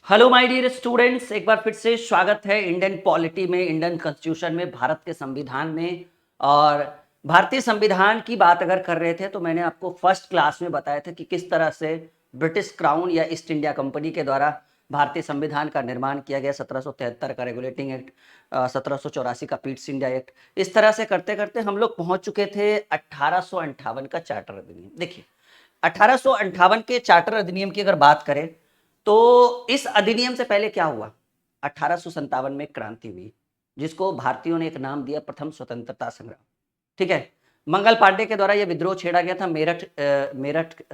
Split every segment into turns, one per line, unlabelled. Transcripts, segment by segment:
Hello my dear students, एक बार फिर से स्वागत है इंडियन पॉलिटी में, इंडियन कॉन्स्टिट्यूशन में, भारत के संविधान में। और भारतीय संविधान की बात अगर कर रहे थे तो मैंने आपको फर्स्ट क्लास में बताया था कि किस तरह से ब्रिटिश क्राउन या ईस्ट इंडिया कंपनी के द्वारा भारतीय संविधान का निर्माण किया गया। 1773 का रेगुलेटिंग एक्ट, 1784 का पीट्स इंडिया एक्ट। इस तरह से करते करते हम लोग पहुंच चुके थे 1858 का चार्टर अधिनियम। देखिए, 1858 के चार्टर अधिनियम की अगर बात करें तो इस अधिनियम से पहले क्या हुआ। 1857 में क्रांति हुई, जिसको भारतीयों ने एक नाम दिया प्रथम स्वतंत्रता संग्राम। ठीक है, मंगल पांडे के द्वारा यह विद्रोह छेड़ा गया था। मेरठ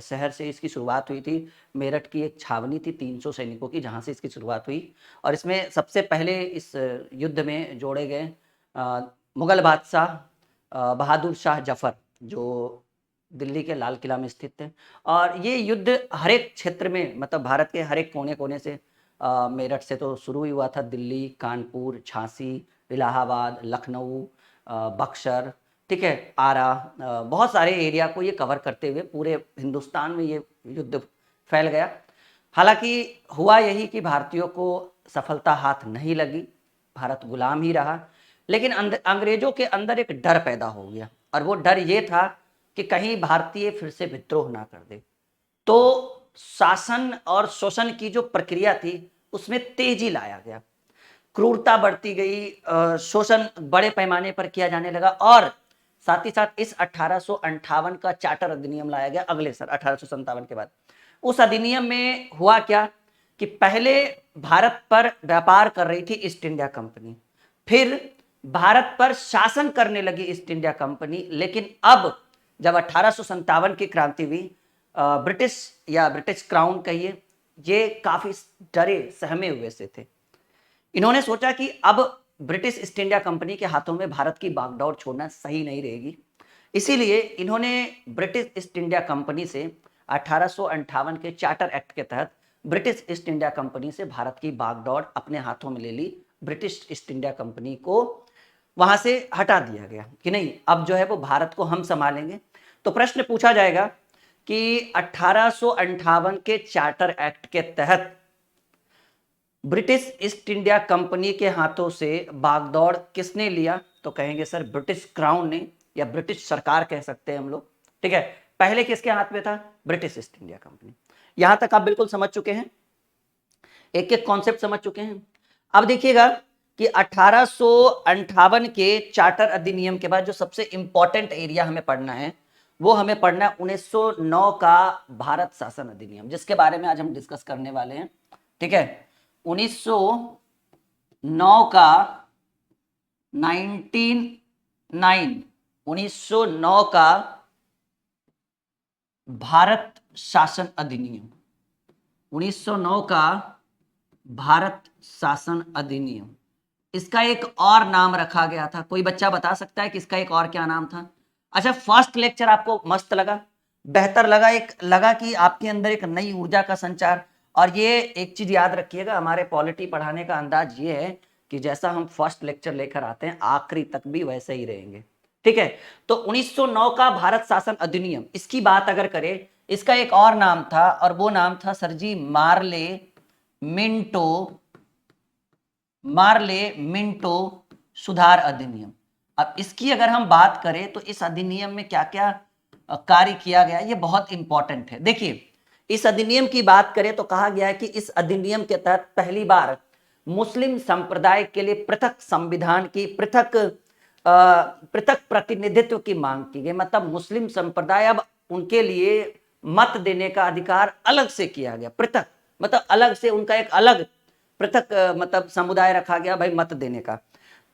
शहर से इसकी शुरुआत हुई थी। मेरठ की एक छावनी थी 300 सैनिकों की, जहां से इसकी शुरुआत हुई। और इसमें सबसे पहले इस युद्ध में जोड़े गए मुगल बादशाह बहादुर शाह जफर, जो दिल्ली के लाल किला में स्थित थे। और ये युद्ध हर एक क्षेत्र में, मतलब भारत के हर एक कोने कोने से, मेरठ से तो शुरू ही हुआ था, दिल्ली, कानपुर, झांसी, इलाहाबाद, लखनऊ, बक्सर, ठीक है, आरा, बहुत सारे एरिया को ये कवर करते हुए पूरे हिंदुस्तान में ये युद्ध फैल गया। हालांकि हुआ यही कि भारतीयों को सफलता हाथ नहीं लगी, भारत गुलाम ही रहा। लेकिन अंग्रेजों के अंदर एक डर पैदा हो गया, और वो डर ये था कि कहीं भारतीय फिर से विद्रोह ना कर दे। तो शासन और शोषण की जो प्रक्रिया थी उसमें तेजी लाया गया, क्रूरता बढ़ती गई, शोषण बड़े पैमाने पर किया जाने लगा। और साथ ही साथ इस 1858 का चार्टर अधिनियम लाया गया अगले साल 1857 के बाद। उस अधिनियम में हुआ क्या कि पहले भारत पर व्यापार कर रही थी ईस्ट इंडिया कंपनी, फिर भारत पर शासन करने लगी ईस्ट इंडिया कंपनी। लेकिन अब जब 1857 की क्रांति हुई, ब्रिटिश या ब्रिटिश क्राउन कहिए, ये काफी डरे सहमे हुए से थे। इन्होंने सोचा कि अब ब्रिटिश ईस्ट इंडिया कंपनी के हाथों में भारत की बागडोर छोड़ना सही नहीं रहेगी। इसीलिए इन्होंने ब्रिटिश ईस्ट इंडिया कंपनी से 1858 के चार्टर एक्ट के तहत ब्रिटिश ईस्ट इंडिया कंपनी से भारत की बागडोर अपने हाथों में ले ली। ब्रिटिश ईस्ट इंडिया कंपनी को वहां से हटा दिया गया कि नहीं, अब जो है वो भारत को हम संभालेंगे। तो प्रश्न पूछा जाएगा कि 1858 के चार्टर एक्ट के तहत ब्रिटिश ईस्ट इंडिया कंपनी के हाथों से बागडोर किसने लिया? तो कहेंगे सर ब्रिटिश क्राउन ने, या ब्रिटिश सरकार कह सकते हैं हम लोग। ठीक है, पहले किसके हाथ में था? British east India company. यहां तक आप बिल्कुल समझ चुके हैं, एक एक कॉन्सेप्ट समझ चुके हैं। अब देखिएगा कि 1858 के चार्टर अधिनियम के बाद जो सबसे इंपॉर्टेंट एरिया हमें पढ़ना है वो हमें पढ़ना है 1909 का भारत शासन अधिनियम, जिसके बारे में आज हम डिस्कस करने वाले हैं। ठीक है, 1909 का 1909 का भारत शासन अधिनियम, 1909 का भारत शासन अधिनियम। इसका एक और नाम रखा गया था, कोई बच्चा बता सकता है कि इसका एक और क्या नाम था? अच्छा, फर्स्ट लेक्चर आपको मस्त लगा, बेहतर लगा, एक लगा कि आपके अंदर एक नई ऊर्जा का संचार। और ये एक चीज याद रखिएगा, हमारे पॉलिटी पढ़ाने का अंदाज ये है कि जैसा हम फर्स्ट लेक्चर लेकर आते हैं आखिरी तक भी वैसे ही रहेंगे। ठीक है, तो 1909 का भारत शासन अधिनियम, इसकी बात अगर करें, इसका एक और नाम था, और वो नाम था सर जी मार्ले मिंटो सुधार अधिनियम। अब इसकी अगर हम बात करें तो इस अधिनियम में क्या क्या कार्य किया गया, ये बहुत इंपॉर्टेंट है। देखिए, इस अधिनियम की बात करें तो कहा गया है कि इस अधिनियम के तहत पहली बार मुस्लिम संप्रदाय के लिए पृथक संविधान की पृथक प्रतिनिधित्व की मांग की गई। मतलब मुस्लिम संप्रदाय, अब उनके लिए मत देने का अधिकार अलग से किया गया। पृथक मतलब अलग से, उनका एक अलग पृथक मतलब समुदाय रखा गया भाई मत देने का।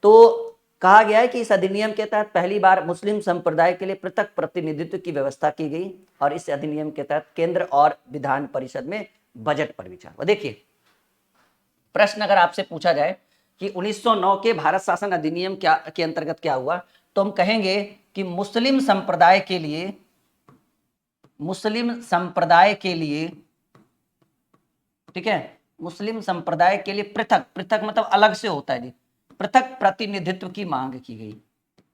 तो कहा गया है कि इस अधिनियम के तहत पहली बार मुस्लिम संप्रदाय के लिए पृथक प्रतिनिधित्व की व्यवस्था की गई, और इस अधिनियम के तहत केंद्र और विधान परिषद में बजट पर विचार हुआ। देखिए, प्रश्न अगर आपसे पूछा जाए कि 1909 के भारत शासन अधिनियम क्या के अंतर्गत क्या हुआ, तो हम कहेंगे कि मुस्लिम संप्रदाय के लिए ठीक है, मुस्लिम संप्रदाय के लिए पृथक पृथक मतलब अलग से होता है जी, पृथक प्रतिनिधित्व की मांग की गई।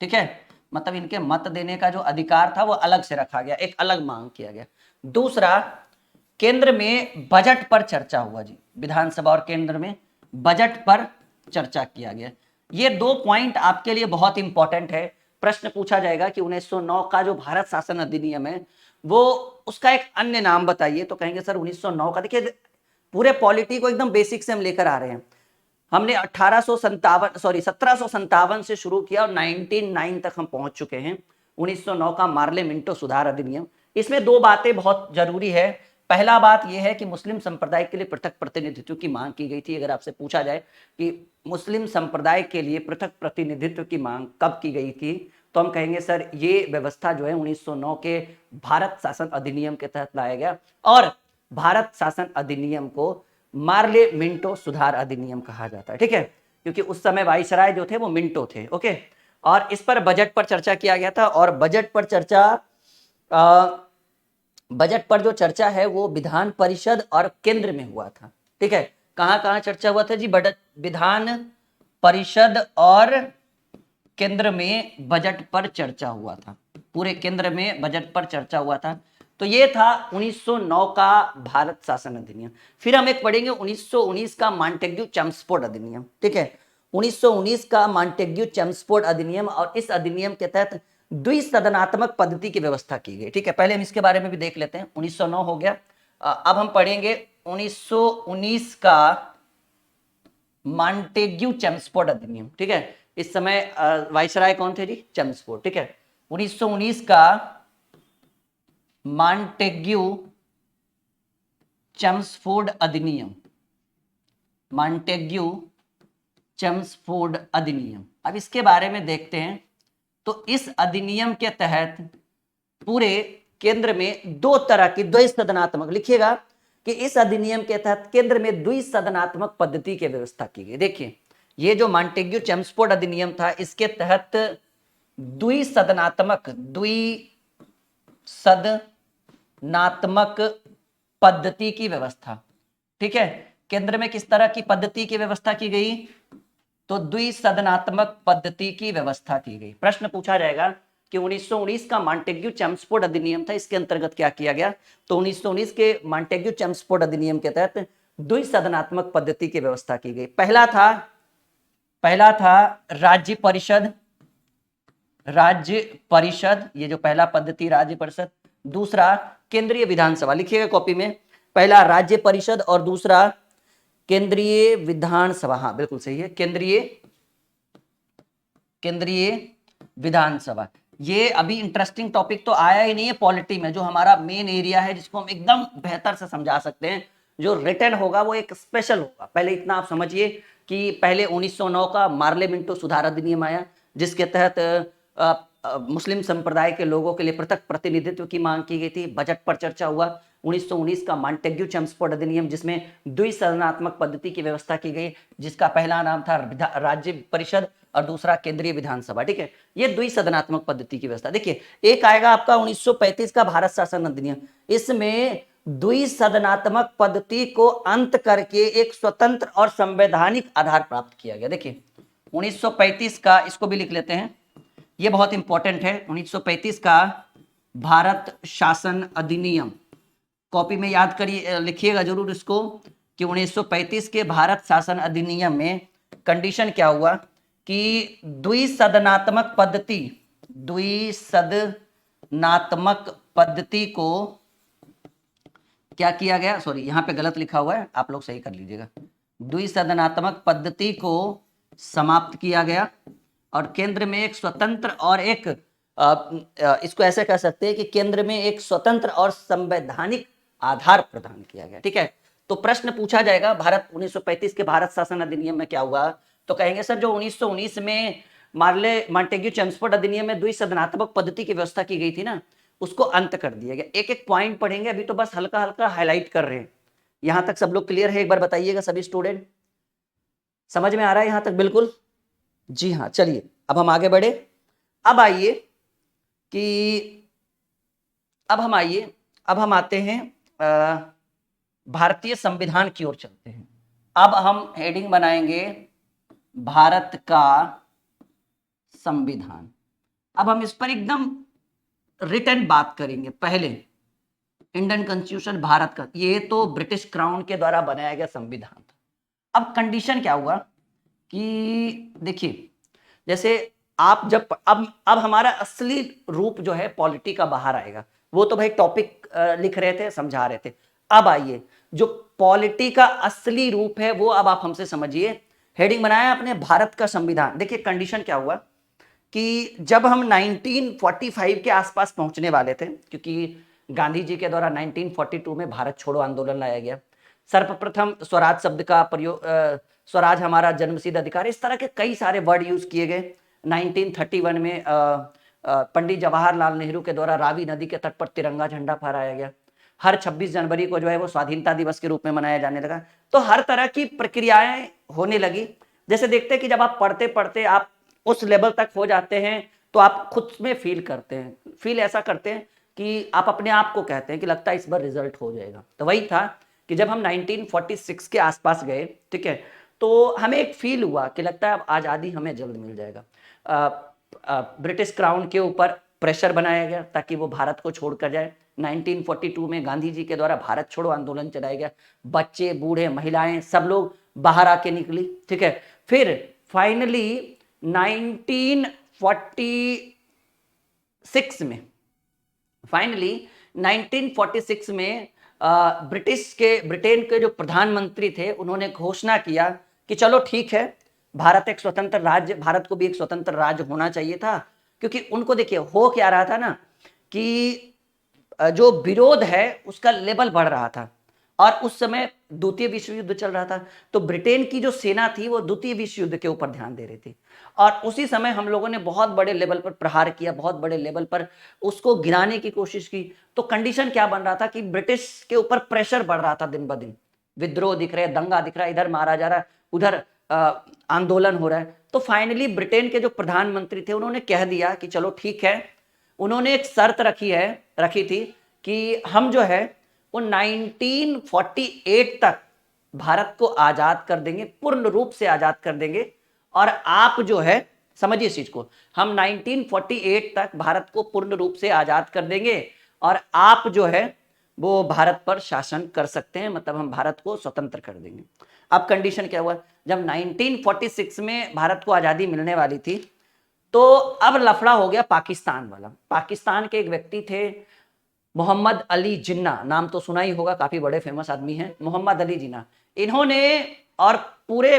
ठीक है, मतलब इनके मत देने का जो अधिकार था वो अलग से रखा गया, एक अलग मांग किया गया। दूसरा, केंद्र में बजट पर चर्चा हुआ जी, विधानसभा और केंद्र में बजट पर चर्चा किया गया। ये दो पॉइंट आपके लिए बहुत इंपॉर्टेंट है। प्रश्न पूछा जाएगा कि 1909 का जो भारत शासन अधिनियम है वो उसका एक अन्य नाम बताइए, तो कहेंगे सर 1909 का। देखिए पूरे पॉलिटी को एकदम बेसिक से हम लेकर आ रहे हैं। हमने 1757 से शुरू किया और 1909 तक हम पहुंच चुके हैं। 1909 का मार्ले मिंटो सुधार अधिनियम। इसमें दो बातें बहुत जरूरी है। पहला बात यह है कि मुस्लिम संप्रदाय के लिए पृथक प्रतिनिधित्व की मांग की गई थी। अगर आपसे पूछा जाए कि मुस्लिम संप्रदाय के लिए पृथक प्रतिनिधित्व की मांग कब की गई थी, तो हम कहेंगे सर ये व्यवस्था जो है 1909 के भारत शासन अधिनियम के तहत लाया गया। और भारत शासन अधिनियम को मार्ले मिंटो सुधार अधिनियम कहा जाता है, ठीक है, क्योंकि उस समय वाइसराय जो थे वो मिंटो थे। ओके, और इस पर बजट पर चर्चा किया गया था। और बजट पर जो चर्चा है वो विधान परिषद और केंद्र में हुआ था, ठीक है। कहां कहां चर्चा हुआ था जी? विधान परिषद और केंद्र में बजट पर चर्चा हुआ था। पूरे केंद्र में बजट पर चर्चा हुआ था। तो ये था 1909 का भारत शासन अधिनियम। फिर हम एक पढ़ेंगे 1919 का मॉन्टेग्यू चेम्सफोर्ड अधिनियम, ठीक है। 1919 का मॉन्टेग्यू चेम्सफोर्ड अधिनियम, और इस अधिनियम के तहत द्विसदनात्मक पद्धति की व्यवस्था की गई, ठीक है। पहले हम इसके बारे में भी देख लेते हैं। 1909 हो गया। अब हम पढ़ेंगे 1919 का मॉन्टेग्यू चेम्सफोर्ड अधिनियम, ठीक है। इस समय वाइसराय कौन थे जी? चेम्सफोर्ड, ठीक है। 1919 का मॉन्टेग्यू चेम्सफोर्ड अधिनियम, मॉन्टेग्यू चेम्सफोर्ड अधिनियम। अब इसके बारे में देखते हैं। तो इस अधिनियम के तहत पूरे केंद्र में दो तरह की द्विसदनात्मक, लिखिएगा कि इस अधिनियम के तहत केंद्र में द्विसदनात्मक पद्धति की व्यवस्था की गई। देखिए ये जो मॉन्टेग्यू चेम्सफोर्ड अधिनियम था, इसके तहत द्विसदनात्मक पद्धति की व्यवस्था, ठीक है। केंद्र में किस तरह की पद्धति की व्यवस्था की गई? तो द्विसदनात्मक पद्धति की व्यवस्था की गई। प्रश्न पूछा जाएगा कि 1919 का मॉन्टेग्यू चेम्सफोर्ड अधिनियम था, इसके अंतर्गत क्या किया गया? तो 1919 के मॉन्टेग्यू चेम्सफोर्ड अधिनियम के तहत द्विसदनात्मक पद्धति की व्यवस्था की गई। पहला था राज्य परिषद, ये जो पहला पद्धति राज्य परिषद। दूसरा केंद्रीय विधानसभा, लिखिएगा कॉपी में। पहला राज्य परिषद और दूसरा केंद्रीय विधानसभा। हाँ बिल्कुल सही है, केंद्रीय विधानसभा। ये अभी इंटरेस्टिंग टॉपिक तो आया ही नहीं है पॉलिटी में, जो हमारा मेन एरिया है जिसको हम एकदम बेहतर से समझा सकते हैं। जो रिटर्न होगा वो एक स्पेशल होगा। पहले इतना आप समझिए कि पहले 1909 का मार्ले मिंटो सुधार अधिनियम आया, जिसके तहत मुस्लिम संप्रदाय के लोगों के लिए पृथक प्रतिनिधित्व की मांग की गई थी। बजट पर चर्चा हुआ। 1919 का मॉन्टेग्यू चेम्सफोर्ड अधिनियम, जिसमें द्विसदनात्मक पद्धति की व्यवस्था की गई, जिसका पहला नाम था राज्य परिषद और दूसरा केंद्रीय विधानसभा, ठीक है। ये द्विसदनात्मक पद्धति की व्यवस्था। देखिए एक आएगा आपका 1935 का भारत शासन अधिनियम। इसमें द्विसदनात्मक पद्धति को अंत करके एक स्वतंत्र और संवैधानिक आधार प्राप्त किया गया। देखिए 1935 का, इसको भी लिख लेते हैं, ये बहुत इंपॉर्टेंट है। 1935 का भारत शासन अधिनियम, कॉपी में याद करिए, लिखिएगा जरूर इसको कि 1935 के भारत शासन अधिनियम में कंडीशन क्या हुआ कि द्विसदनात्मक पद्धति को क्या किया गया? सॉरी यहां पे गलत लिखा हुआ है, आप लोग सही कर लीजिएगा। द्विसदनात्मक पद्धति को समाप्त किया गया और केंद्र में एक स्वतंत्र और एक इसको ऐसे कह सकते हैं कि केंद्र में एक स्वतंत्र और संवैधानिक आधार प्रदान किया गया, ठीक है। तो प्रश्न पूछा जाएगा 1935 के भारत शासन अधिनियम में क्या हुआ? तो कहेंगे सर जो 1919 में मॉन्टेग्यू चेम्सफोर्ड अधिनियम में द्विसदनात्मक पद्धति की व्यवस्था की गई थी ना, उसको अंत कर दिया गया। एक एक पॉइंट पढ़ेंगे, अभी तो बस हल्का हल्का हाईलाइट कर रहे हैं। यहां तक सब लोग क्लियर है? एक बार बताइएगा सभी स्टूडेंट, समझ में आ रहा है यहां तक? बिल्कुल जी हाँ। चलिए अब हम आगे बढ़े। अब आइए कि अब हम आते हैं भारतीय संविधान की ओर चलते हैं। अब हम हेडिंग बनाएंगे भारत का संविधान। अब हम इस पर एकदम रिटर्न बात करेंगे। पहले इंडियन कॉन्स्टिट्यूशन भारत का, ये तो ब्रिटिश क्राउन के द्वारा बनाया गया संविधान था। अब कंडीशन क्या हुआ कि देखिए, जैसे आप जब अब हमारा असली रूप जो है पॉलिटी का बाहर आएगा। वो तो भाई टॉपिक लिख रहे थे, समझा रहे थे। अब आइए, जो पॉलिटी का असली रूप है वो अब आप हमसे समझिए। हेडिंग बनाया आपने भारत का संविधान। देखिए कंडीशन क्या हुआ कि जब हम 1945 के आसपास पहुंचने वाले थे, क्योंकि गांधी जी के द्वारा 1942 में भारत छोड़ो आंदोलन लाया गया, सर्वप्रथम स्वराज शब्द का प्रयोग, स्वराज हमारा जन्मसिद्ध अधिकार, इस तरह के कई सारे वर्ड यूज किए गए। 1931 में पंडित जवाहरलाल नेहरू के द्वारा रावी नदी के तट पर तिरंगा झंडा फहराया गया। हर 26 जनवरी को जो है वो स्वाधीनता दिवस के रूप में मनाया जाने लगा। तो हर तरह की प्रक्रियाएं होने लगी। जैसे देखते हैं कि जब आप पढ़ते पढ़ते आप उस लेवल तक हो जाते हैं तो आप खुद में फील करते हैं, फील ऐसा करते हैं कि आप अपने आप को कहते हैं कि लगता है इस बार रिजल्ट हो जाएगा। तो वही था कि जब हम 1946 के आसपास गए, ठीक है, तो हमें एक फील हुआ कि लगता है अब आज़ादी हमें जल्द मिल जाएगा। ब्रिटिश क्राउन के ऊपर प्रेशर बनाया गया ताकि वो भारत को छोड़कर जाए। 1942 में गांधी जी के द्वारा भारत छोड़ो आंदोलन चलाया गया। बच्चे, बूढ़े, महिलाएं सब लोग बाहर आके निकली, ठीक है। फिर फाइनली 1946 में फाइनली 1946 में ब्रिटेन के जो प्रधानमंत्री थे उन्होंने घोषणा किया कि चलो ठीक है, भारत एक स्वतंत्र राज्य, भारत को भी एक स्वतंत्र राज्य होना चाहिए था। क्योंकि उनको देखिए हो क्या रहा था ना कि जो विरोध है उसका लेवल बढ़ रहा था और उस समय द्वितीय विश्व युद्ध चल रहा था। तो ब्रिटेन की जो सेना थी वो द्वितीय विश्व युद्ध के ऊपर ध्यान दे रही थी और उसी समय हम लोगों ने बहुत बड़े लेवल पर प्रहार किया, बहुत बड़े लेवल पर उसको गिराने की कोशिश की। तो कंडीशन क्या बन रहा था कि ब्रिटिश के ऊपर प्रेशर बढ़ रहा था दिन ब दिन। विद्रोह दिख रहे, दंगा दिख रहा है, इधर मारा जा रहा है, उधर आंदोलन हो रहा है। तो फाइनली ब्रिटेन के जो प्रधानमंत्री थे उन्होंने कह दिया कि चलो ठीक है। उन्होंने एक शर्त रखी थी कि हम जो है वो 1948 तक भारत को आजाद कर देंगे, पूर्ण रूप से आजाद कर देंगे। और आप जो है समझिए इस चीज को, हम 1948 तक भारत को पूर्ण रूप से आजाद कर देंगे और आप जो है वो भारत पर शासन कर सकते हैं, मतलब हम भारत को स्वतंत्र कर देंगे। अब कंडीशन क्या हुआ, जब 1946 में भारत को आजादी मिलने वाली थी तो अब लफड़ा हो गया पाकिस्तान वाला। पाकिस्तान के एक व्यक्ति थे मोहम्मद अली जिन्ना, नाम तो सुना ही होगा, काफी बड़े फेमस आदमी हैं मोहम्मद अली जिन्ना। इन्होंने और पूरे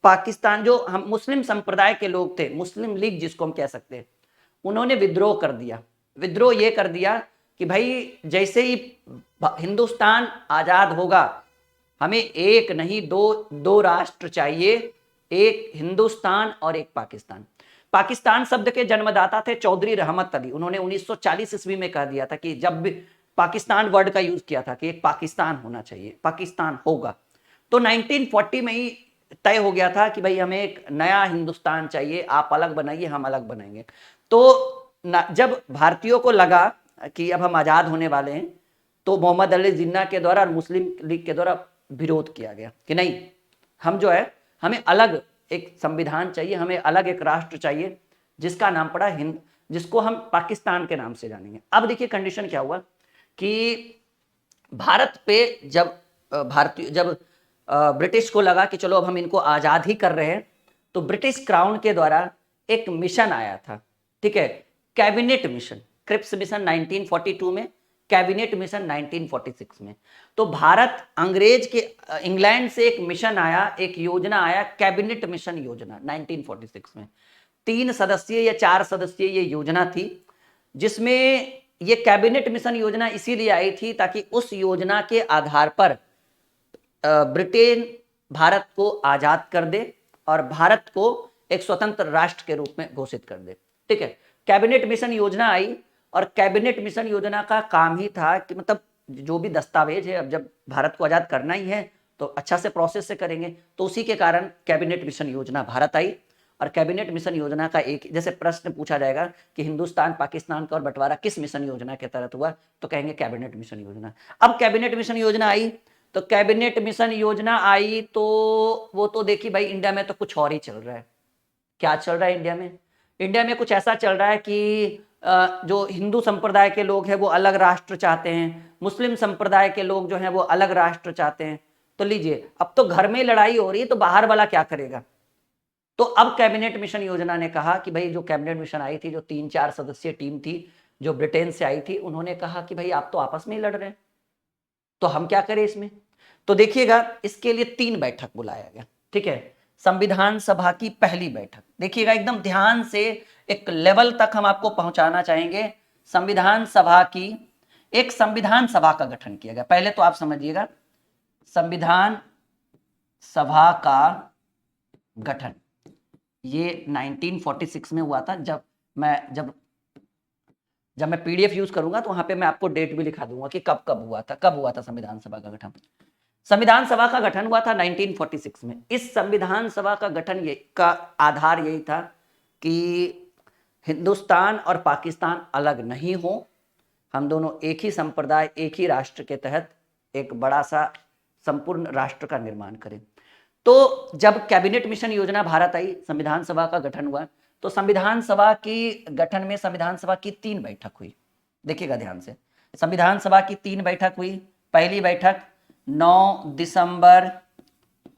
पाकिस्तान जो हम मुस्लिम संप्रदाय के लोग थे, मुस्लिम लीग जिसको हम कह सकते हैं, उन्होंने विद्रोह कर दिया। विद्रोह ये कर दिया कि भाई जैसे ही हिंदुस्तान आजाद होगा हमें एक नहीं दो राष्ट्र चाहिए, एक हिंदुस्तान और एक पाकिस्तान। पाकिस्तान शब्द के जन्मदाता थे चौधरी रहमत अली। उन्होंने 1940 ईस्वी में कह दिया था कि जब भी पाकिस्तान वर्ड का यूज किया था कि एक पाकिस्तान होना चाहिए, पाकिस्तान होगा। तो 1940 में ही तय हो गया था कि भाई हमें एक नया हिंदुस्तान चाहिए, आप अलग बनाइए हम अलग बनाएंगे। तो जब भारतीयों को लगा कि अब हम आजाद होने वाले हैं तो मोहम्मद अली जिन्ना के द्वारा और मुस्लिम लीग के द्वारा विरोध किया गया कि नहीं, हम जो है हमें अलग एक संविधान चाहिए, हमें अलग एक राष्ट्र चाहिए जिसका नाम पड़ा हिंद, जिसको हम पाकिस्तान के नाम से जानेंगे। अब देखिए कंडीशन क्या हुआ कि भारत पे जब ब्रिटिश को लगा कि चलो अब हम इनको आजाद ही कर रहे हैं, तो ब्रिटिश क्राउन के द्वारा एक मिशन आया था, ठीक है, कैबिनेट मिशन, क्रिप्स मिशन 1942 में, कैबिनेट मिशन 1946 में। तो भारत अंग्रेज के इंग्लैंड से एक मिशन आया, एक योजना आया, कैबिनेट मिशन योजना 1946 में। 3 सदस्यीय या 4 सदस्यीय ये योजना थी, जिसमें ये कैबिनेट मिशन योजना इसीलिए आई थी ताकि उस योजना के आधार पर ब्रिटेन भारत को आजाद कर दे और भारत को एक स्वतंत्र राष्ट्र के रूप में घोषित कर दे, ठीक है। कैबिनेट मिशन योजना आई और कैबिनेट मिशन योजना का काम ही था कि मतलब जो भी दस्तावेज है, अब जब भारत को आजाद करना ही है तो अच्छा से प्रोसेस से करेंगे, तो उसी के कारण कैबिनेट मिशन योजना भारत आई। और कैबिनेट मिशन योजना का एक जैसे प्रश्न पूछा जाएगा कि हिंदुस्तान पाकिस्तान का और बंटवारा किस मिशन योजना के तहत हुआ, तो कहेंगे कैबिनेट मिशन योजना। अब कैबिनेट मिशन योजना आई, तो कैबिनेट मिशन योजना आई तो वो तो देखिए भाई इंडिया में तो कुछ और ही चल रहा है। क्या चल रहा है इंडिया में? इंडिया में कुछ ऐसा चल रहा है कि जो हिंदू संप्रदाय के लोग हैं वो अलग राष्ट्र चाहते हैं, मुस्लिम संप्रदाय के लोग जो हैं वो अलग राष्ट्र चाहते हैं। तो लीजिए, अब तो घर में लड़ाई हो रही है तो बाहर वाला क्या करेगा। तो अब कैबिनेट मिशन योजना ने कहा कि भाई, जो कैबिनेट मिशन आई थी, जो 3-4 सदस्यीय टीम थी जो ब्रिटेन से आई थी, उन्होंने कहा कि भाई आप तो आपस में ही लड़ रहे हैं, तो हम क्या करें इसमें। तो देखिएगा, इसके लिए 3 बैठक बुलाया गया। ठीक है, संविधान सभा की पहली बैठक, देखिएगा एकदम ध्यान से, एक लेवल तक हम आपको पहुंचाना चाहेंगे। संविधान सभा की, एक संविधान सभा का गठन किया गया। पहले तो आप समझिएगा, संविधान सभा का गठन ये 1946 में हुआ था। जब मैं पीडीएफ यूज करूंगा तो वहां पे मैं आपको डेट भी लिखा दूंगा कि कब हुआ था संविधान सभा का गठन। संविधान सभा का गठन हुआ था 1946 में। इस संविधान सभा का गठन का आधार यही था कि हिंदुस्तान और पाकिस्तान अलग नहीं हो, हम दोनों एक ही संप्रदाय, एक ही राष्ट्र के तहत एक बड़ा सा संपूर्ण राष्ट्र का निर्माण करें। तो जब कैबिनेट मिशन योजना भारत आई, संविधान सभा का गठन हुआ, तो संविधान सभा की गठन में संविधान सभा की 3 बैठक हुई। देखिएगा ध्यान से, संविधान सभा की 3 बैठक हुई। पहली बैठक 9 दिसंबर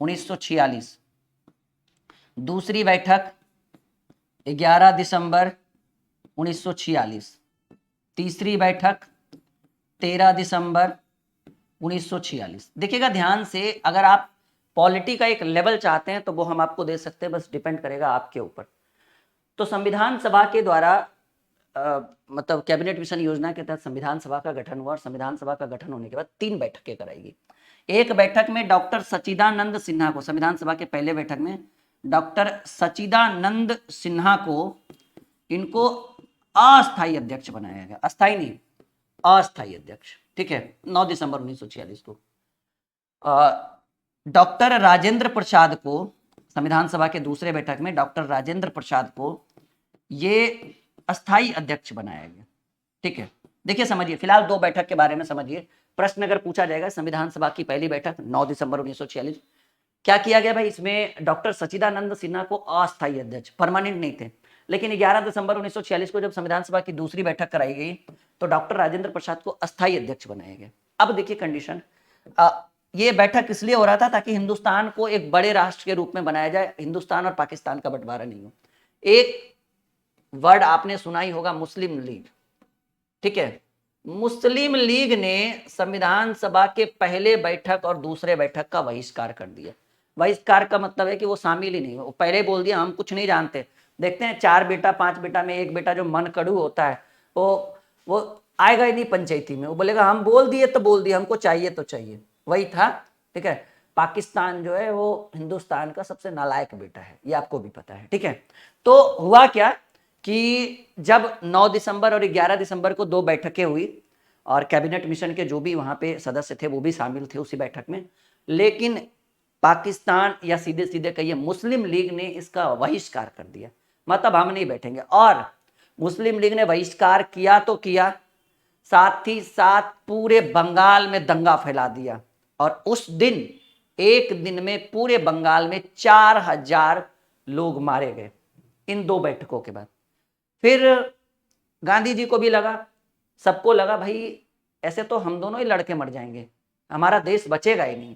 1946, दूसरी बैठक 11 दिसंबर 1946, तीसरी बैठक 13 दिसंबर 1946। देखिएगा ध्यान से, अगर आप पॉलिटी का एक लेवल चाहते हैं तो वो हम आपको दे सकते हैं, बस डिपेंड करेगा आपके ऊपर। तो संविधान सभा के द्वारा मतलब कैबिनेट मिशन योजना के तहत संविधान सभा का गठन हुआ, और संविधान सभा का गठन होने के बाद 3 बैठकें कराई। एक बैठक में डॉक्टर सच्चिदानंद सिन्हा को, संविधान सभा के पहले बैठक में डॉक्टर सच्चिदानंद सिन्हा को, इनको अस्थायी अध्यक्ष बनाया गया, अस्थायी नहीं, अस्थायी अध्यक्ष। ठीक है, 9 दिसंबर 1946 को। डॉक्टर राजेंद्र प्रसाद को, संविधान सभा के दूसरे बैठक में डॉक्टर राजेंद्र प्रसाद को ये अस्थायी अध्यक्ष बनाया गया। ठीक है, देखिए समझिए, फिलहाल 2 बैठक के बारे में समझिए। प्रश्न अगर पूछा जाएगा, संविधान सभा की पहली बैठक 9 दिसंबर 1946, क्या किया गया भाई, इसमें डॉक्टर सच्चिदानंद सिन्हा को अस्थायी अध्यक्ष, परमानेंट नहीं थे, लेकिन 11 दिसंबर 1946 को जब संविधान सभा की दूसरी बैठक कराई गई तो डॉक्टर राजेंद्र प्रसाद को अस्थायी अध्यक्ष बनाया गया। अब देखिए कंडीशन, ये बैठक इसलिए हो रहा था ताकि हिंदुस्तान को एक बड़े राष्ट्र के रूप में बनाया जाए, हिंदुस्तान और पाकिस्तान का बंटवारा नहीं हो। एक वर्ड आपने सुना ही होगा, मुस्लिम लीग। ठीक है, मुस्लिम लीग ने संविधान सभा के पहले बैठक और दूसरे बैठक का बहिष्कार कर दिया। बहिष्कार का मतलब है कि वो शामिल ही नहीं, वो पहले बोल दिया हम कुछ नहीं जानते। देखते हैं 4 बेटा 5 बेटा में एक बेटा जो मन कड़ू होता है, वो आएगा ही नहीं पंचायती में, वो बोलेगा हम बोल दिए तो बोल दिए, हमको चाहिए तो चाहिए, वही था। ठीक है, पाकिस्तान जो है वो हिंदुस्तान का सबसे नालायक बेटा है, ये आपको भी पता है। ठीक है, तो हुआ क्या कि जब 9 दिसंबर और 11 दिसंबर को 2 बैठकें हुई और कैबिनेट मिशन के जो भी वहां पे सदस्य थे वो भी शामिल थे उसी बैठक में, लेकिन पाकिस्तान या सीधे सीधे कहिए मुस्लिम लीग ने इसका बहिष्कार कर दिया, मतलब हम नहीं बैठेंगे। और मुस्लिम लीग ने बहिष्कार किया तो किया, साथ ही साथ पूरे बंगाल में दंगा फैला दिया, और उस दिन एक दिन में पूरे बंगाल में 4000 लोग मारे गए इन 2 बैठकों के बाद। फिर गांधी जी को भी लगा, सबको लगा भाई ऐसे तो हम दोनों ही लड़के मर जाएंगे, हमारा देश बचेगा ही नहीं।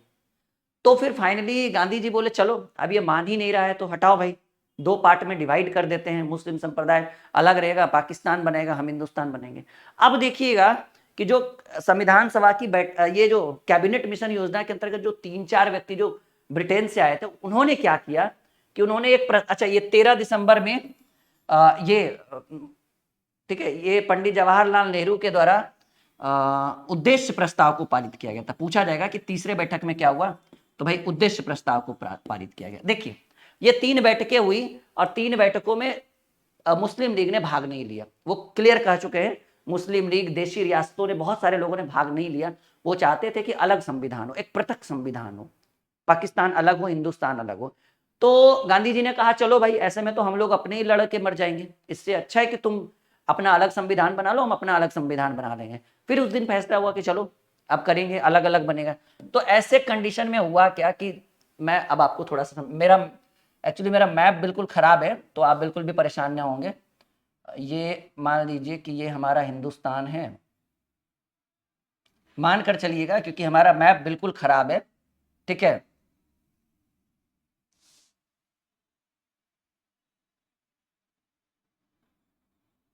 तो फिर फाइनली गांधी जी बोले चलो अब ये मान ही नहीं रहा है तो हटाओ भाई, 2 पार्ट में डिवाइड कर देते हैं, मुस्लिम संप्रदाय अलग रहेगा, पाकिस्तान बनेगा, हम हिंदुस्तान बनेंगे। अब देखिएगा कि जो संविधान सभा की ये जो कैबिनेट मिशन योजना के अंतर्गत जो 3-4 व्यक्ति जो ब्रिटेन से आए थे, उन्होंने क्या किया कि उन्होंने अच्छा ये 13 दिसंबर में ये ठीक है, ये पंडित जवाहरलाल नेहरू के द्वारा उद्देश्य प्रस्ताव को पारित किया गया था। पूछा जाएगा कि तीसरे बैठक में क्या हुआ, तो भाई उद्देश्य प्रस्ताव को पारित किया गया। देखिए ये 3 बैठकें हुई और 3 बैठकों में मुस्लिम लीग ने भाग नहीं लिया, वो क्लियर कह चुके हैं। मुस्लिम लीग, देशी रियासतों ने, बहुत सारे लोगों ने भाग नहीं लिया। वो चाहते थे कि अलग संविधान हो, एक पृथक संविधान हो, पाकिस्तान अलग हो, हिंदुस्तान अलग हो। तो गांधी जी ने कहा चलो भाई ऐसे में तो हम लोग अपने ही लड़ के मर जाएंगे, इससे अच्छा है कि तुम अपना अलग संविधान बना लो, हम अपना अलग संविधान बना लेंगे। फिर उस दिन फैसला हुआ कि चलो अब करेंगे, अलग अलग बनेगा। तो ऐसे कंडीशन में हुआ क्या कि मैं अब आपको थोड़ा सा, मेरा मैप बिल्कुल खराब है तो आप बिल्कुल भी परेशान ना होंगे। ये मान लीजिए कि ये हमारा हिंदुस्तान है, मान कर चलिएगा क्योंकि हमारा मैप बिल्कुल खराब है, ठीक है।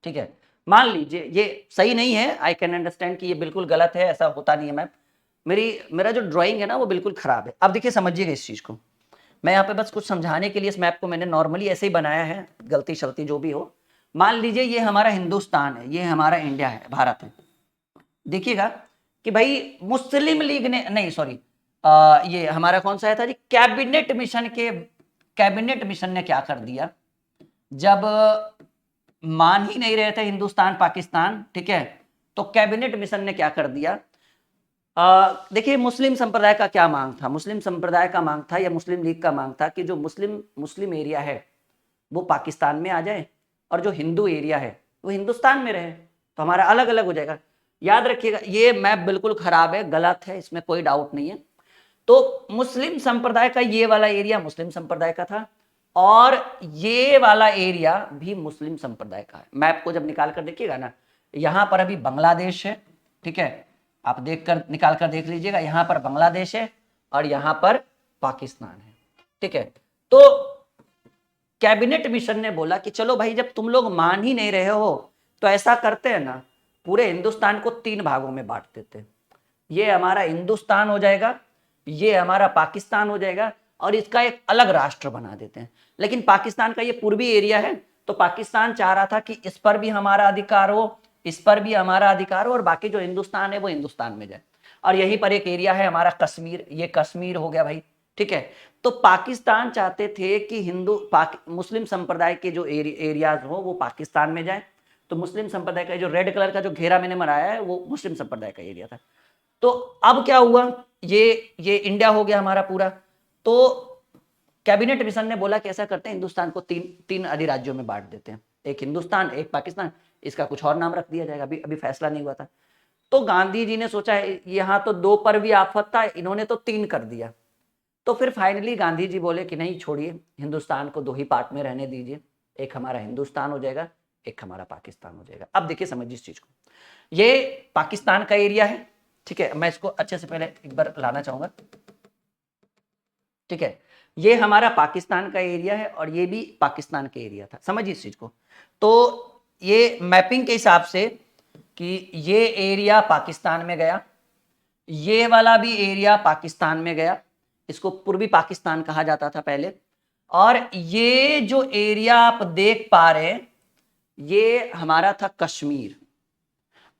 ठीक है, मान लीजिए ये सही नहीं है, आई कैन अंडरस्टैंड कि ये बिल्कुल गलत है, ऐसा होता नहीं है मैप। मेरा जो ड्राइंग है ना वो बिल्कुल खराब है। अब देखिए समझिएगा इस चीज को, मैं यहाँ पे बस कुछ समझाने के लिए इस मैप को मैंने नॉर्मली ऐसे ही बनाया है, गलती शलती जो भी हो। मान लीजिए ये हमारा हिंदुस्तान है, ये हमारा इंडिया है, भारत है। देखिएगा कि भाई मुस्लिम लीग ने, नहीं सॉरी, ये हमारा कौन सा है था जी, कैबिनेट मिशन ने क्या कर दिया, जब मान ही नहीं रहे थे हिंदुस्तान पाकिस्तान, ठीक है, तो कैबिनेट मिशन ने क्या कर दिया, देखिए मुस्लिम संप्रदाय का क्या मांग था, मुस्लिम संप्रदाय का मांग था या मुस्लिम लीग का मांग था कि जो मुस्लिम एरिया है वो पाकिस्तान में आ जाए और जो हिंदू एरिया है वो हिंदुस्तान में रहे, तो हमारा अलग अलग हो जाएगा। याद रखिएगा ये मैप बिल्कुल खराब है, गलत है, इसमें कोई डाउट नहीं है। तो मुस्लिम संप्रदाय का ये वाला एरिया मुस्लिम संप्रदाय का था और ये वाला एरिया भी मुस्लिम संप्रदाय का है। मैप को जब निकाल कर देखिएगा ना, यहां पर अभी बांग्लादेश है, ठीक है, आप देखकर निकाल कर देख लीजिएगा, यहां पर बांग्लादेश है और यहां पर पाकिस्तान है, ठीक है। तो कैबिनेट मिशन ने बोला कि चलो भाई जब तुम लोग मान ही नहीं रहे हो तो ऐसा करते हैं ना, पूरे हिंदुस्तान को 3 भागों में बांट देते हैं। ये हमारा हिंदुस्तान हो जाएगा, ये हमारा पाकिस्तान हो जाएगा और इसका एक अलग राष्ट्र बना देते हैं। लेकिन पाकिस्तान का ये पूर्वी एरिया है, तो पाकिस्तान चाह रहा था कि इस पर भी हमारा अधिकार हो, इस पर भी हमारा अधिकार हो और बाकी जो हिंदुस्तान है वो हिंदुस्तान में जाए। और यहीं पर एक एरिया है हमारा कश्मीर, ये कश्मीर हो गया भाई, ठीक है। तो पाकिस्तान चाहते थे कि मुस्लिम संप्रदाय के जो एरियाज हो वो पाकिस्तान में जाए, तो मुस्लिम संप्रदाय का जो रेड कलर का जो घेरा मैंने बनाया है वो मुस्लिम संप्रदाय का एरिया था। तो अब क्या हुआ, ये इंडिया हो गया हमारा पूरा। तो कैबिनेट मिशन ने बोला कि ऐसा करते हैं हिंदुस्तान को तीन अधिराज्यों में बांट देते हैं, एक हिंदुस्तान एक पाकिस्तान, इसका कुछ और नाम रख दिया जाएगा, अभी अभी फैसला नहीं हुआ था। तो गांधी जी ने सोचा यहाँ तो 2 पर भी आफत था, इन्होंने तो 3 कर दिया। तो फिर फाइनली गांधी जी बोले कि नहीं छोड़िए, हिंदुस्तान को 2 ही पार्ट में रहने दीजिए, एक हमारा हिंदुस्तान हो जाएगा, एक हमारा पाकिस्तान हो जाएगा। अब देखिए समझिए इस चीज को, ये पाकिस्तान का एरिया है, ठीक है, मैं इसको अच्छे से पहले एक बार लाना चाहूंगा, ठीक है, ये हमारा पाकिस्तान का एरिया है और ये भी पाकिस्तान का एरिया था, समझिए इस चीज को। तो ये मैपिंग के हिसाब से कि ये एरिया पाकिस्तान में गया, ये वाला भी एरिया पाकिस्तान में गया, इसको पूर्वी पाकिस्तान कहा जाता था पहले। और ये जो एरिया आप देख पा रहे हैं ये हमारा था कश्मीर।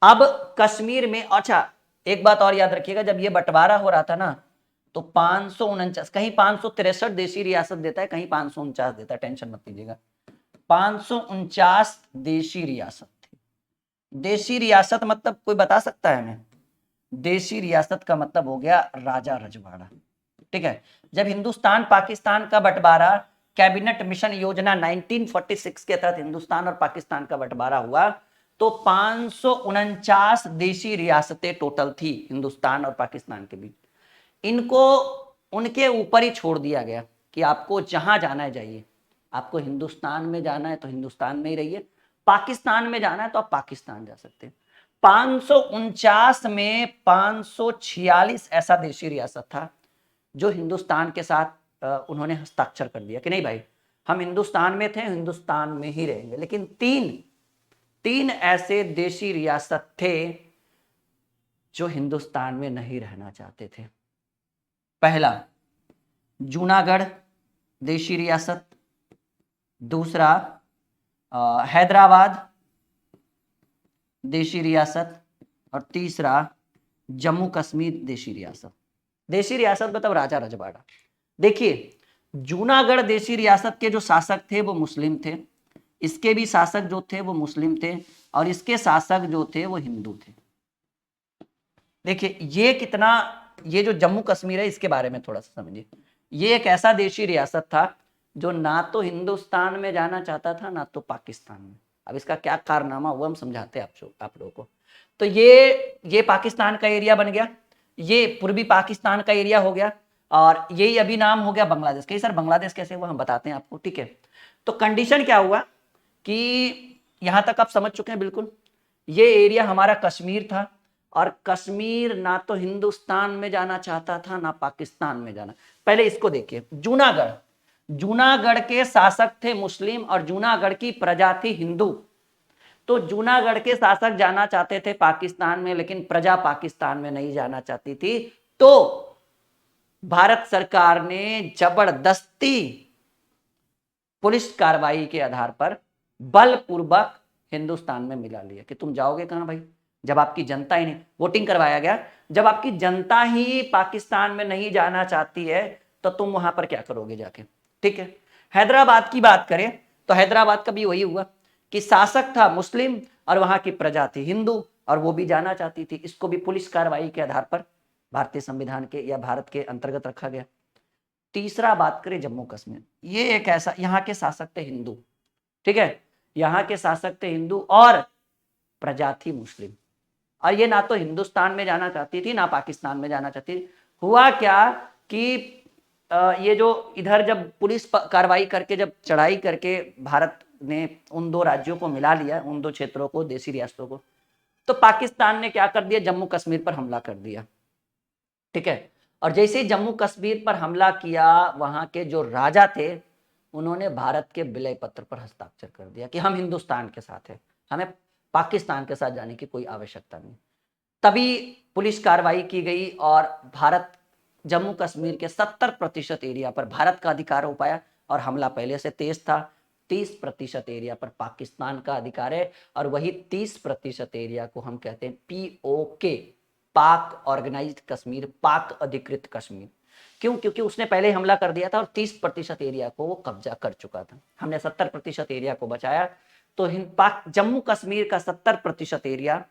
अब कश्मीर में, अच्छा एक बात और याद रखिएगा, जब ये बंटवारा हो रहा था ना तो 549, कहीं 563 देशी रियासत देता है, कहीं 549 देता है, टेंशन मत लीजिएगा, 549 देशी रियासत थी। देशी रियासत मतलब कोई बता सकता है हमें? देशी रियासत का मतलब हो गया राजा रजवाड़ा, ठीक है। जब हिंदुस्तान पाकिस्तान का बंटवारा कैबिनेट मिशन योजना 1946 के तहत हिंदुस्तान और पाकिस्तान का बंटवारा हुआ तो 549 देशी रियासतें टोटल थी हिंदुस्तान और पाकिस्तान के बीच। इनको उनके ऊपर ही छोड़ दिया गया कि आपको जहां जाना है जाइए, आपको हिंदुस्तान में जाना है तो हिंदुस्तान में ही रहिए, पाकिस्तान में जाना है तो आप पाकिस्तान जा सकते हैं। 549 में 546 ऐसा देशी रियासत था जो हिंदुस्तान के साथ उन्होंने हस्ताक्षर कर दिया कि नहीं भाई हम हिंदुस्तान में थे, हिंदुस्तान में ही रहेंगे। लेकिन तीन ऐसे देशी रियासत थे जो हिंदुस्तान में नहीं रहना चाहते थे। पहला जूनागढ़ देशी रियासत, दूसरा हैदराबाद देशी रियासत और तीसरा जम्मू कश्मीर देशी रियासत। देशी रियासत मतलब राजा रजवाड़ा। देखिए जूनागढ़ देशी रियासत के जो शासक थे वो मुस्लिम थे, इसके भी शासक जो थे वो मुस्लिम थे और इसके शासक जो थे वो हिंदू थे। देखिए ये जो जम्मू कश्मीर है इसके बारे में थोड़ा सा समझिए। ये एक ऐसा देशी रियासत था जो ना तो हिंदुस्तान में जाना चाहता था ना तो पाकिस्तान में। अब इसका क्या कारनामा हुआ हम समझाते हैं आप लोगों को। तो ये पाकिस्तान का एरिया बन गया, ये पूर्वी पाकिस्तान का एरिया हो गया और यही अभी नाम हो गया बांग्लादेश। कहीं सर बांग्लादेश कैसे हुआ हम बताते हैं आपको, ठीक है। तो कंडीशन क्या हुआ कि यहां तक आप समझ चुके हैं बिल्कुल। ये एरिया हमारा कश्मीर था, और कश्मीर ना तो हिंदुस्तान में जाना चाहता था ना पाकिस्तान में जाना। पहले इसको देखिए, जूनागढ़, जूनागढ़ के शासक थे मुस्लिम और जूनागढ़ की प्रजा थी हिंदू। तो जूनागढ़ के शासक जाना चाहते थे पाकिस्तान में, लेकिन प्रजा पाकिस्तान में नहीं जाना चाहती थी। तो भारत सरकार ने जबरदस्ती पुलिस कार्रवाई के आधार पर बलपूर्वक हिंदुस्तान में मिला लिया कि तुम जाओगे कहां भाई, जब आपकी जनता ही नहीं, वोटिंग करवाया गया, जब आपकी जनता ही पाकिस्तान में नहीं जाना चाहती है तो तुम वहां पर क्या करोगे जाके। ठीक है, हैदराबाद की बात करें तो हैदराबाद का भी वही हुआ कि शासक था मुस्लिम और वहां की प्रजा थी हिंदू, और वो भी जाना चाहती थी। इसको भी पुलिस कार्रवाई के आधार पर भारतीय संविधान के या भारत के अंतर्गत रखा गया। तीसरा बात करें जम्मू कश्मीर, ये एक ऐसा, यहाँ के शासक थे हिंदू, ठीक है, यहाँ के शासक थे हिंदू और प्रजा थी मुस्लिम, और ये ना तो हिंदुस्तान में जाना चाहती थी ना पाकिस्तान में जाना चाहती थी। हुआ क्या कि ये जो इधर जब पुलिस कार्रवाई करके, जब चढ़ाई करके भारत ने उन दो राज्यों को मिला लिया, उन दो क्षेत्रों को, देसी रियासतों को, तो पाकिस्तान ने क्या कर दिया, जम्मू कश्मीर पर हमला कर दिया। ठीक है, और जैसे ही जम्मू कश्मीर पर हमला किया, वहां के जो राजा थे उन्होंने भारत के विलय पत्र पर हस्ताक्षर कर दिया कि हम हिंदुस्तान के साथ हैं, हमें पाकिस्तान के साथ जाने की कोई आवश्यकता नहीं। तभी पुलिस कार्रवाई की गई और भारत जम्मू कश्मीर के 70% एरिया पर भारत का अधिकार हो पाया, और हमला पहले से तेज था। 30% एरिया पर पाकिस्तान का अधिकार है, और वही 30% एरिया को हम कहते हैं POK, पाक ऑर्गेनाइज्ड कश्मीर, पाक अधिकृत कश्मीर। क्यों? क्योंकि उसने पहले हमला कर दिया था और 30% एरिया को वो कब्जा कर चुका था। हमने 70% एरिया को बचाया। तो पाक जम्मू कश्मीर का 70% एरिया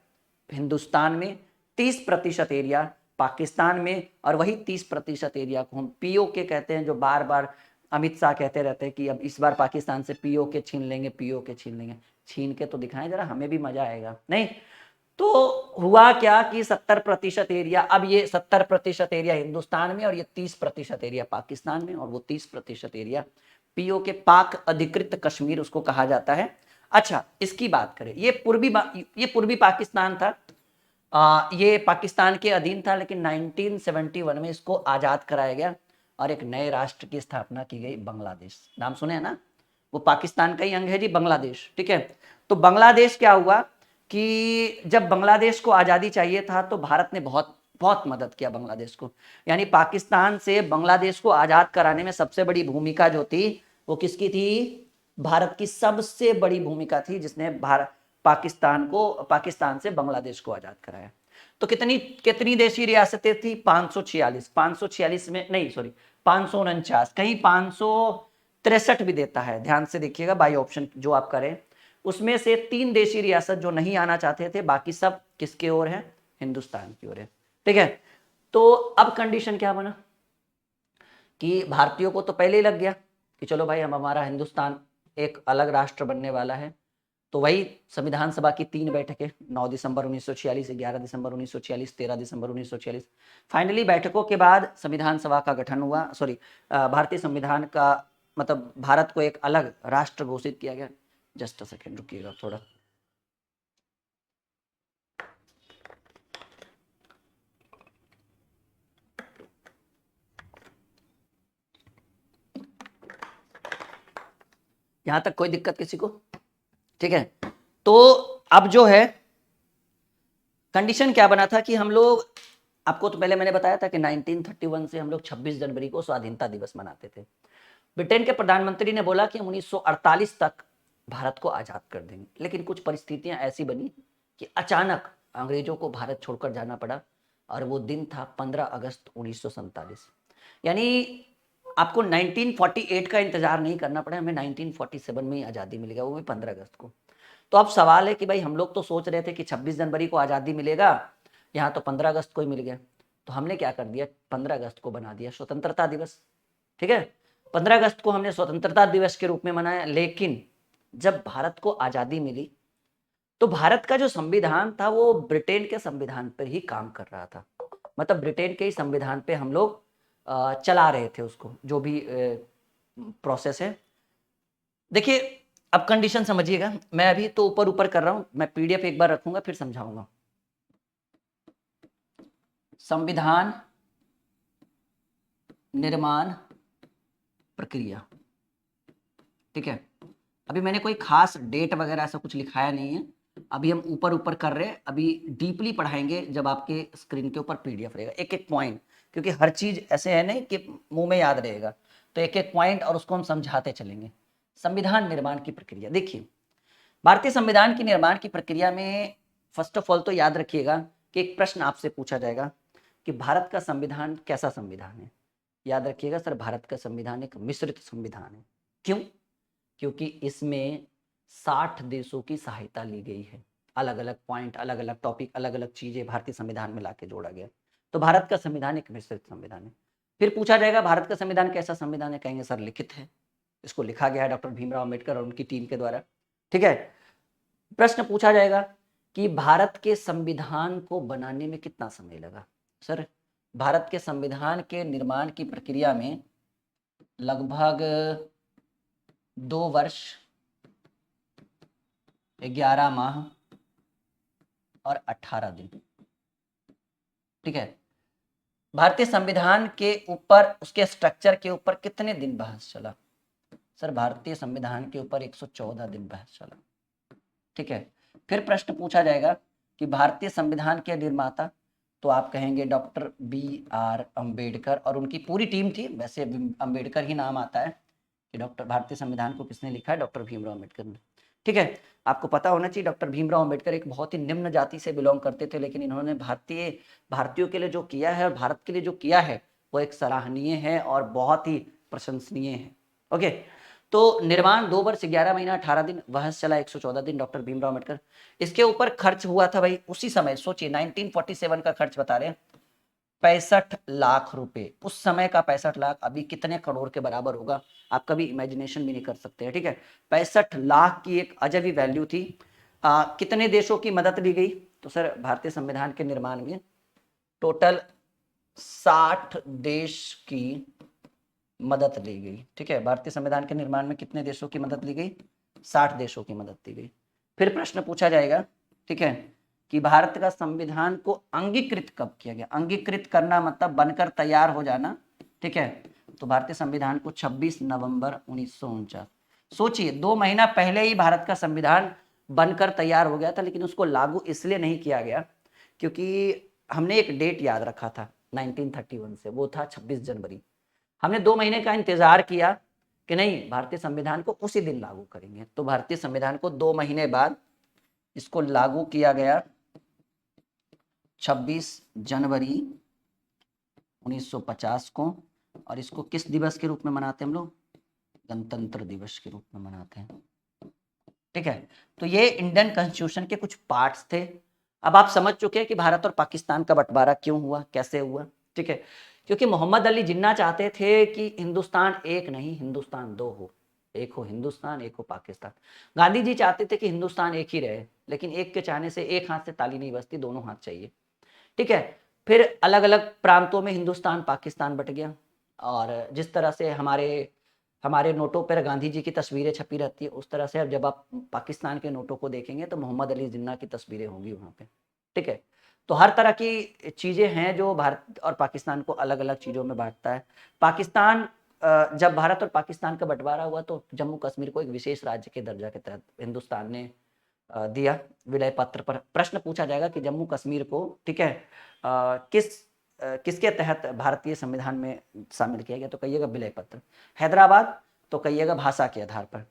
हिंदुस्तान में, 30% एरिया पाकिस्तान में, और वही 30% एरिया को हम POK कहते हैं, जो बार बार अमित शाह कहते रहते हैं कि अब इस बार पाकिस्तान से POK छीन लेंगे, POK छीन लेंगे। छीन के तो दिखाएं जरा, हमें भी मजा आएगा। नहीं तो हुआ क्या कि 70% एरिया, अब ये 70% एरिया हिंदुस्तान में और ये 30% एरिया पाकिस्तान में, और वो 30% एरिया POK, पाक अधिकृत कश्मीर उसको कहा जाता है। अच्छा, इसकी बात करें, ये पूर्वी पाकिस्तान था, ये पाकिस्तान के अधीन था, लेकिन 1971 में इसको आजाद कराया गया और एक नए राष्ट्र की स्थापना की गई, बांग्लादेश। नाम सुने हैं ना, वो पाकिस्तान का ही अंग है जी, बांग्लादेश। ठीक है, तो बांग्लादेश क्या हुआ कि जब बांग्लादेश को आज़ादी चाहिए था तो भारत ने बहुत बहुत मदद किया बांग्लादेश को। यानी पाकिस्तान से बांग्लादेश को आज़ाद कराने में सबसे बड़ी भूमिका जो थी वो किसकी थी? भारत की सबसे बड़ी भूमिका थी, जिसने भारत पाकिस्तान से बांग्लादेश को आज़ाद कराया। तो कितनी कितनी देशी रियासतें थी? 546। 546 में नहीं, सॉरी, 549, कहीं 563 भी देता है, ध्यान से देखिएगा बाई ऑप्शन जो आप करें। उसमें से 3 देशी रियासत जो नहीं आना चाहते थे, बाकी सब किसके ओर है? हिंदुस्तान की ओर है। ठीक है, तो अब कंडीशन क्या बना कि भारतीयों को तो पहले ही लग गया कि चलो भाई, हम हमारा हिंदुस्तान एक अलग राष्ट्र बनने वाला है। तो वही संविधान सभा की 3 बैठकें, 9 दिसंबर 1946, 11 दिसंबर 1946, 13 दिसंबर 1946, फाइनली बैठकों के बाद संविधान सभा का गठन हुआ, सॉरी, भारतीय संविधान का मतलब भारत को एक अलग राष्ट्र घोषित किया गया। जस्ट अ सेकेंड रुकिएगा थोड़ा। यहां तक कोई दिक्कत किसी को? ठीक है, तो अब जो है कंडीशन क्या बना था कि हम लोग, आपको तो पहले मैंने बताया था कि 1931 से हम लोग 26 जनवरी को स्वाधीनता दिवस मनाते थे। ब्रिटेन के प्रधानमंत्री ने बोला कि हम 1948 तक भारत को आजाद कर देंगे, लेकिन कुछ परिस्थितियां ऐसी बनी कि अचानक अंग्रेजों को भारत छोड़कर जाना पड़ा, और वो दिन था 15 अगस्त 1947। यानी आपको 1948 का इंतजार नहीं करना पड़ा, हमें 1947 में ही आज़ादी मिलेगा, वो भी 15 अगस्त को। तो अब सवाल है कि भाई, हम लोग तो सोच रहे थे कि 26 जनवरी को आज़ादी मिलेगा, यहाँ तो 15 अगस्त को ही मिल गया। तो हमने क्या कर दिया, 15 अगस्त को बना दिया स्वतंत्रता दिवस। ठीक है, 15 अगस्त को हमने स्वतंत्रता दिवस के रूप में मनाया। लेकिन जब भारत को आज़ादी मिली तो भारत का जो संविधान था वो ब्रिटेन के संविधान पर ही काम कर रहा था। मतलब ब्रिटेन के ही संविधान पे हम लोग चला रहे थे उसको, जो भी प्रोसेस है। देखिए, अब कंडीशन समझिएगा, मैं अभी तो ऊपर ऊपर कर रहा हूं, मैं पीडीएफ एक बार रखूंगा फिर समझाऊंगा। संविधान निर्माण प्रक्रिया, ठीक है। अभी मैंने कोई खास डेट वगैरह ऐसा कुछ लिखाया नहीं है, अभी हम ऊपर ऊपर कर रहे हैं, अभी डीपली पढ़ाएंगे जब आपके स्क्रीन के ऊपर पीडीएफ रहेगा, एक एक पॉइंट, क्योंकि हर चीज ऐसे है नहीं कि मुंह में याद रहेगा, तो एक एक पॉइंट और उसको हम समझाते चलेंगे। संविधान निर्माण की प्रक्रिया देखिए, भारतीय संविधान की निर्माण की प्रक्रिया में फर्स्ट ऑफ ऑल तो याद रखिएगा कि एक प्रश्न आपसे पूछा जाएगा कि भारत का संविधान कैसा संविधान है। याद रखिएगा सर, भारत का संविधान एक मिश्रित संविधान है। क्यों? क्योंकि इसमें 60 देशों की सहायता ली गई है, अलग अलग पॉइंट, अलग अलग टॉपिक, अलग अलग चीजें भारतीय संविधान में लाके जोड़ा गया, तो भारत का संविधान एक मिश्रित संविधान है। फिर पूछा जाएगा भारत का संविधान कैसा संविधान है, कहेंगे सर लिखित है, इसको लिखा गया है डॉक्टर भीमराव अम्बेडकर और उनकी टीम के द्वारा, ठीक है। प्रश्न पूछा जाएगा कि भारत के संविधान को बनाने में कितना समय लगा। सर, भारत के संविधान के निर्माण की प्रक्रिया में लगभग 2 वर्ष 11 माह और 18 दिन, ठीक है। भारतीय संविधान के ऊपर, उसके स्ट्रक्चर के ऊपर कितने दिन बहस चला। सर, भारतीय संविधान के ऊपर 114 दिन बहस चला, ठीक है। फिर प्रश्न पूछा जाएगा कि भारतीय संविधान के निर्माता, तो आप कहेंगे डॉक्टर BR अम्बेडकर और उनकी पूरी टीम थी, वैसे अम्बेडकर ही नाम आता है कि डॉक्टर, भारतीय संविधान को किसने लिखा है, डॉक्टर भीमराव अम्बेडकर ने, ठीक है। आपको पता होना चाहिए डॉक्टर भीमराव अम्बेडकर एक बहुत ही निम्न जाति से बिलोंग करते थे, लेकिन इन्होंने भारतीयों के लिए जो किया है और भारत के लिए जो किया है वो एक सराहनीय है और बहुत ही प्रशंसनीय है। ओके, तो निर्माण 2 वर्ष 11 महीना 18 दिन, बहस चला 114 दिन, डॉक्टर भीमराव अम्बेडकर। इसके ऊपर खर्च हुआ था भाई उसी समय, सोचिए 1947 का खर्च बता रहे हैं, 65 लाख रुपए। उस समय का 65 लाख अभी कितने करोड़ के बराबर होगा, आप कभी इमेजिनेशन भी नहीं कर सकते हैं, ठीक है। 65 लाख की एक अजब ही वैल्यू थी। कितने देशों की मदद ली गई, तो सर भारतीय संविधान के निर्माण में टोटल 60 देश की मदद ली गई, ठीक है। भारतीय संविधान के निर्माण में कितने देशों की मदद ली गई, 60 देशों की मदद ली गई। फिर प्रश्न पूछा जाएगा, ठीक है, कि भारत का संविधान को अंगीकृत कब किया गया। अंगीकृत करना मतलब बनकर तैयार हो जाना, ठीक है। तो भारतीय संविधान को 26 नवंबर 1949, सोचिए 2 महीना पहले ही भारत का संविधान बनकर तैयार हो गया था, लेकिन उसको लागू इसलिए नहीं किया गया क्योंकि हमने एक डेट याद रखा था 1931 से, वो था 26 जनवरी। हमने 2 महीने का इंतजार किया कि नहीं, भारतीय संविधान को उसी दिन लागू करेंगे, तो भारतीय संविधान को 2 महीने बाद इसको लागू किया गया 26 जनवरी 1950 को। और इसको किस दिवस के रूप में मनाते हैं हम लोग, गणतंत्र दिवस के रूप में मनाते हैं, ठीक है। तो ये इंडियन कॉन्स्टिट्यूशन के कुछ पार्ट्स थे। अब आप समझ चुके हैं कि भारत और पाकिस्तान का बंटवारा क्यों हुआ, कैसे हुआ, ठीक है। क्योंकि मोहम्मद अली जिन्ना चाहते थे कि हिंदुस्तान एक नहीं, हिंदुस्तान दो हो, एक हो हिंदुस्तान, एक हो पाकिस्तान। गांधी जी चाहते थे कि हिंदुस्तान एक ही रहे, लेकिन एक के चाहने से एक हाथ से ताली नहीं बजती, दोनों हाथ चाहिए, ठीक है। फिर अलग अलग प्रांतों में हिंदुस्तान पाकिस्तान बट गया, और जिस तरह से हमारे हमारे नोटों पर गांधी जी की तस्वीरें छपी रहती है, उस तरह से अब जब आप पाकिस्तान के नोटों को देखेंगे तो मोहम्मद अली जिन्ना की तस्वीरें होंगी वहाँ पे, ठीक है। तो हर तरह की चीजें हैं जो भारत और पाकिस्तान को अलग अलग चीजों में बांटता है। पाकिस्तान, जब भारत और पाकिस्तान का बंटवारा हुआ तो जम्मू कश्मीर को एक विशेष राज्य के दर्जा के तहत हिंदुस्तान ने दिया। विलय पत्र पर प्रश्न पूछा जाएगा कि जम्मू कश्मीर को, ठीक है, किसके तहत भारतीय संविधान में शामिल किया गया, तो कहिएगा विलय पत्र। हैदराबाद, तो कहिएगा भाषा के आधार पर।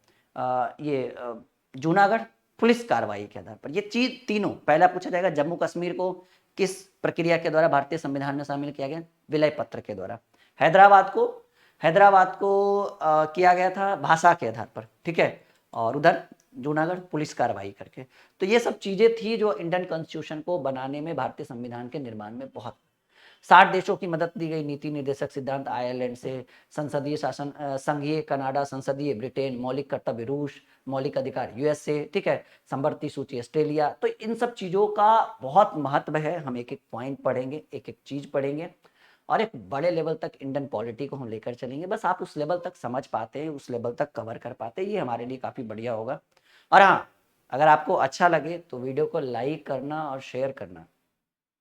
जूनागढ़, पुलिस कार्रवाई के आधार पर। ये चीज तीनों, पहला पूछा जाएगा जम्मू कश्मीर को किस प्रक्रिया के द्वारा भारतीय संविधान में शामिल किया गया, विलय पत्र के द्वारा। हैदराबाद को किया गया था भाषा के आधार पर, ठीक है। और उधर जूनागढ़ पुलिस कार्रवाई करके। तो ये सब चीजें थी जो इंडियन कॉन्स्टिट्यूशन को बनाने में, भारतीय संविधान के निर्माण में बहुत 60 देशों की मदद दी गई। नीति निर्देशक सिद्धांत आयरलैंड से, संसदीय शासन संघीय कनाडा, संसदीय ब्रिटेन, मौलिक कर्तव्य रूस, मौलिक अधिकार USA, ठीक है, संवर्ती सूची ऑस्ट्रेलिया। तो इन सब चीजों का बहुत महत्व है, हम एक एक पॉइंट पढ़ेंगे, एक एक चीज पढ़ेंगे। और एक बड़े लेवल तक इंडियन पॉलिटी को हम लेकर चलेंगे। बस आप उस लेवल तक समझ पाते हैं, उस लेवल तक कवर कर पाते हैं, ये हमारे लिए काफ़ी बढ़िया होगा। और हाँ, अगर आपको अच्छा लगे तो वीडियो को लाइक करना और शेयर करना,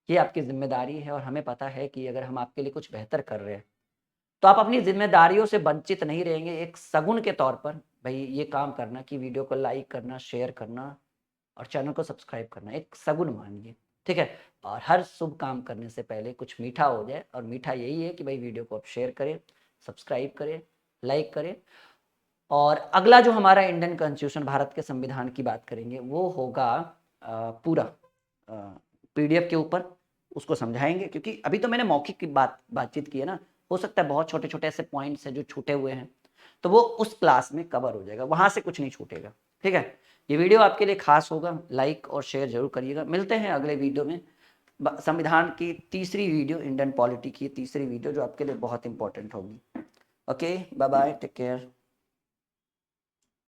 ये आपकी जिम्मेदारी है। और हमें पता है कि अगर हम आपके लिए कुछ बेहतर कर रहे हैं तो आप अपनी जिम्मेदारियों से वंचित नहीं रहेंगे। एक सगुन के तौर पर भाई ये काम करना कि वीडियो को लाइक करना, शेयर करना और चैनल को सब्सक्राइब करना एक सगुन मानिए, ठीक है। और हर शुभ काम करने से पहले कुछ मीठा हो जाए, और मीठा यही है कि भाई वीडियो को आप शेयर करें, सब्सक्राइब करें, लाइक करें। और अगला जो हमारा इंडियन कॉन्स्टिट्यूशन, भारत के संविधान की बात करेंगे, वो होगा पूरा पीडीएफ के ऊपर, उसको समझाएंगे। क्योंकि अभी तो मैंने मौखिक की बातचीत की है ना, हो सकता है बहुत छोटे छोटे ऐसे पॉइंट्स हैं जो छूटे हुए हैं, तो वो उस क्लास में कवर हो जाएगा, वहां से कुछ नहीं छूटेगा, ठीक है। ये वीडियो आपके लिए खास होगा, लाइक और शेयर जरूर करिएगा। मिलते हैं अगले वीडियो में, संविधान की तीसरी वीडियो, इंडियन पॉलिटी की तीसरी वीडियो, जो आपके लिए बहुत इंपॉर्टेंट होगी। Okay, bye bye, take care.